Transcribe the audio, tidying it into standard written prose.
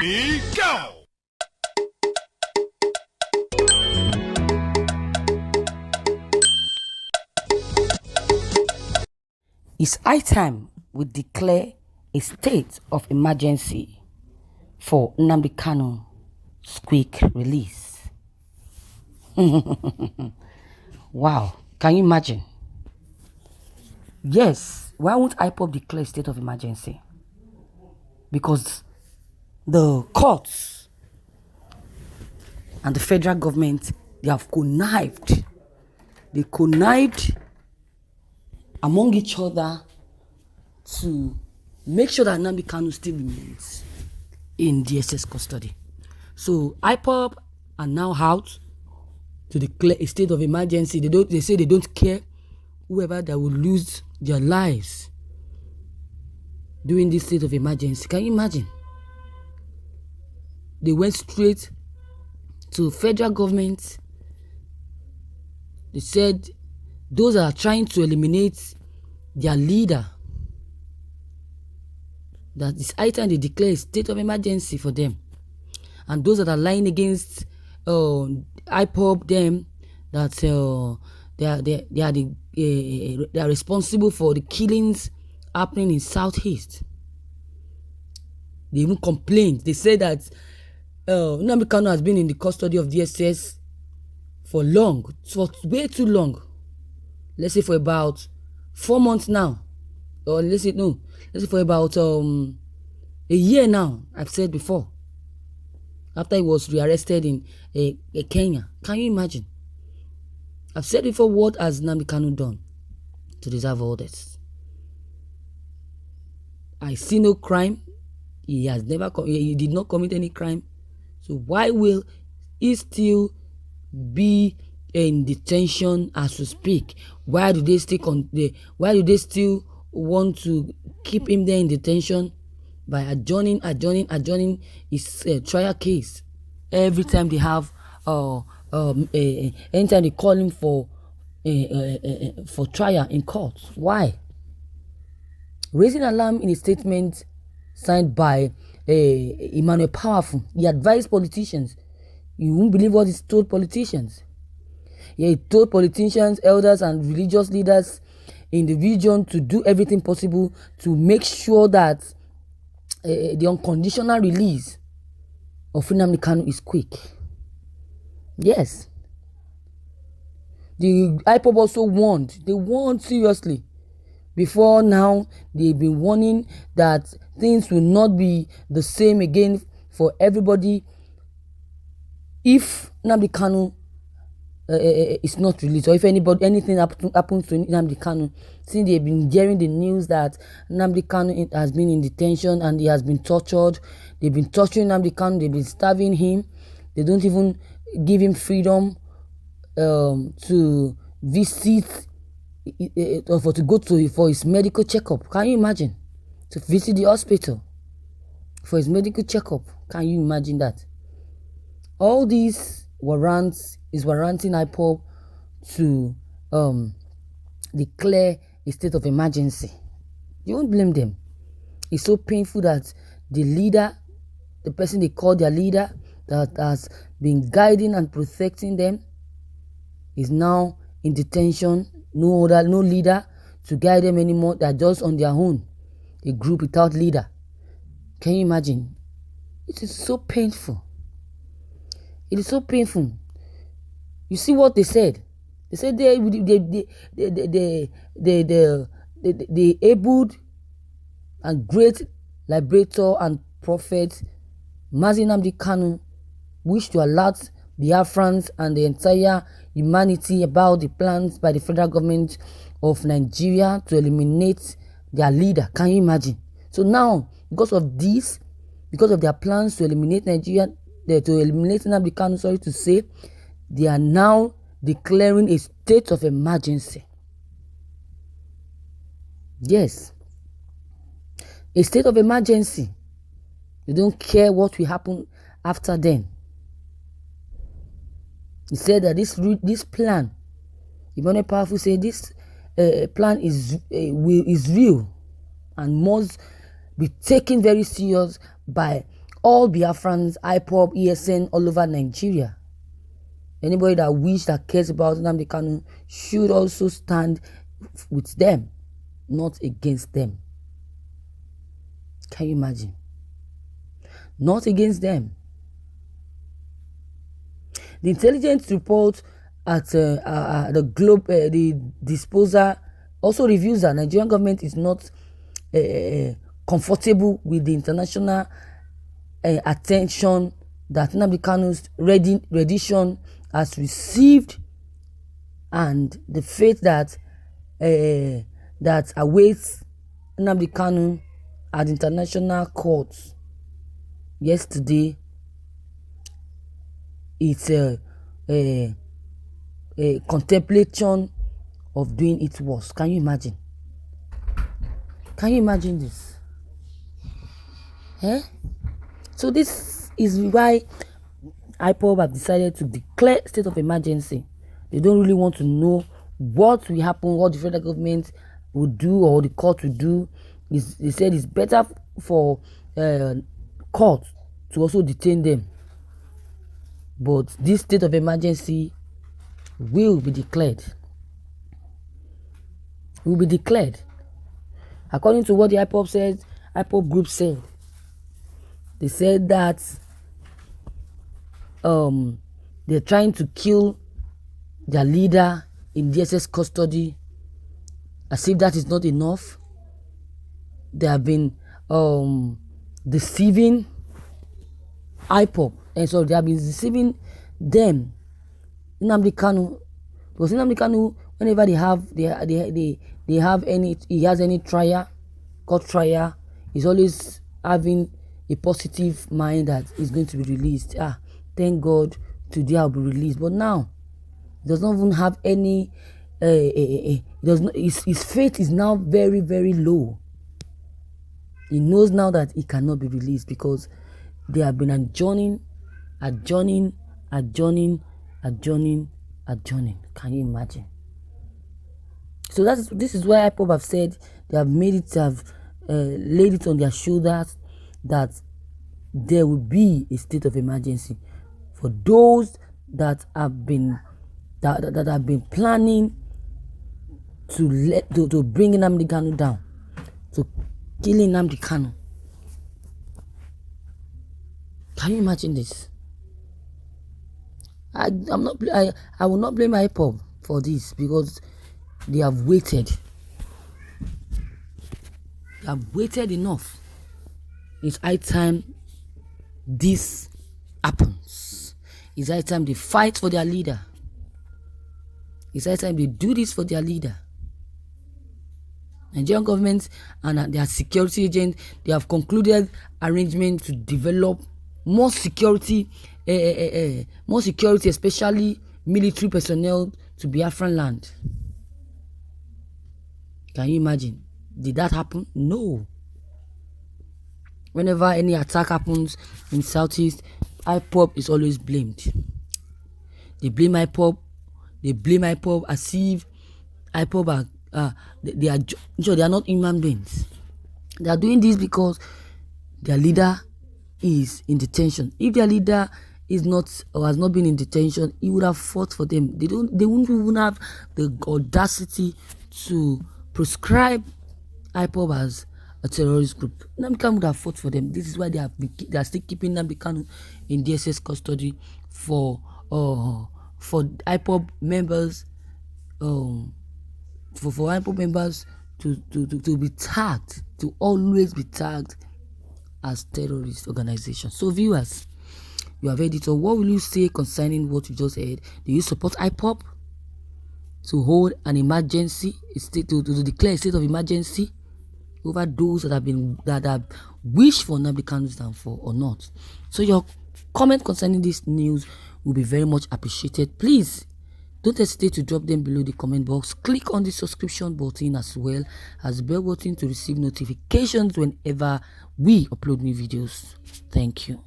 Go! It's high time we declare a state of emergency for Nnamdi Kanu's quick release. Wow, can you imagine? Yes, why won't Ipob declare a state of emergency? Because the courts and the federal government, they have connived. They connived among each other to make sure that Nnamdi Kanu still remains in DSS custody. So Ipob are now out to declare a state of emergency. They say they don't care whoever that will lose their lives during this state of emergency. Can you imagine? They went straight to federal government. They said those that are trying to eliminate their leader, that it's high time they declare a state of emergency for them. And those that are lying against Ipob, them, that they are responsible for the killings happening in Southeast. They even complained. They said that Nnamdi Kanu has been in the custody of DSS for long, for way too long. Let's say for about 4 months now, or let's say for about a year now. I've said before, after he was rearrested in Kenya. Can you imagine? I've said before, what has Nnamdi Kanu done to deserve all this? I see no crime. He did not commit any crime. So why will he still be in detention as we speak? Why do they still want to keep him there in detention by adjourning his trial case every time they have anytime they call him for trial in court? Why? Raising alarm in a statement signed by Emmanuel Powerful, he advised politicians. You won't believe what he told politicians. He told politicians, elders, and religious leaders in the region to do everything possible to make sure that the unconditional release of Nnamdi Kanu is quick. Yes. The Ipob also warned. They warned seriously. Before now, they've been warning that things will not be the same again for everybody if Nnamdi Kanu is not released, or if anything happens to Nnamdi Kanu. Since they've been hearing the news that Nnamdi Kanu has been in detention and he has been tortured. They've been torturing Nnamdi Kanu. They've been starving him. They don't even give him freedom to visit or to go for his medical checkup. Can you imagine? To visit the hospital for his medical checkup. Can you imagine that? All these is warranting Ipob to declare a state of emergency. You won't blame them. It's so painful that the leader, the person they call their leader, that has been guiding and protecting them, is now in detention. No leader to guide them anymore. They're just on their own. A group without leader. Can you imagine? It is so painful. It is so painful. You see what they said? They said the able and great liberator and prophet Mazi Nnamdi Kanu wish to alert Biafrans and the entire humanity about the plans by the federal government of Nigeria to eliminate their leader. Can you imagine? So now, because of their plans to eliminate Nnamdi Kanu, they are now declaring a state of emergency. Yes. A state of emergency. They don't care what will happen after then. He said that this plan, Emmanuel Powerful said this plan is real and must be taken very serious by all Biafrans, Ipob, ESN, all over Nigeria. Anybody that cares about Nnamdi Kanu should also stand with them, not against them. Can you imagine? Not against them. The intelligence report at the Globe, the disposer, also reveals that Nigerian government is not comfortable with the international attention that Nnamdi Kanu's rendition has received, and the fate that that awaits Nnamdi Kanu at international courts. Yesterday, it's a contemplation of doing it worse. Can you imagine? Can you imagine this? Eh? So this is why Ipob have decided to declare state of emergency. They don't really want to know what will happen, what the federal government will do or the court will do. They said it's better for court to also detain them. But this state of emergency will be declared. Will be declared. According to what the Ipob group said, they said that they're trying to kill their leader in DSS custody. As if that is not enough, they have been deceiving Ipob, and so they have been deceiving them, Nnamdi Kanu, because Nnamdi Kanu, whenever he has any trial, court trial, he's always having a positive mind that he's going to be released. Thank God, today I'll be released. But now, he does not even have any. His faith is now very, very low. He knows now that he cannot be released because they have been adjourning. Can you imagine? So this is why Ipob have said they have laid it on their shoulders that there will be a state of emergency for those that have been planning to bring Nnamdi Kanu down, to killing Nnamdi Kanu. Can you imagine this? I will not blame Ipob for this because they have waited. They have waited enough. It's high time this happens. It's high time they fight for their leader. It's high time they do this for their leader. Nigerian government and their security agents, they have concluded arrangement to develop more security, especially military personnel to Biafran land. Can you imagine? Did that happen? No. Whenever any attack happens in Southeast, Ipob is always blamed. They blame Ipob. They blame Ipob as if Ipob they are not human beings. They are doing this because their leader is in detention. If their leader is not or has not been in detention, he would have fought for them. They wouldn't even have the audacity to prescribe Ipob as a terrorist group. Nnamdi Kanu would have fought for them. This is why they are still keeping Nnamdi Kanu in DSS custody for Ipob members for Ipob members to be tagged, to always be tagged as terrorist organizations. So viewers, you have heard it. So what will you say concerning what you just heard? Do you support Ipob to hold an emergency, to declare a state of emergency over those that have wished for Nnamdi Kanu's downfall or not? So your comment concerning this news will be very much appreciated. Please don't hesitate to drop them below the comment box. Click on the subscription button as well as the bell button to receive notifications whenever we upload new videos. Thank you.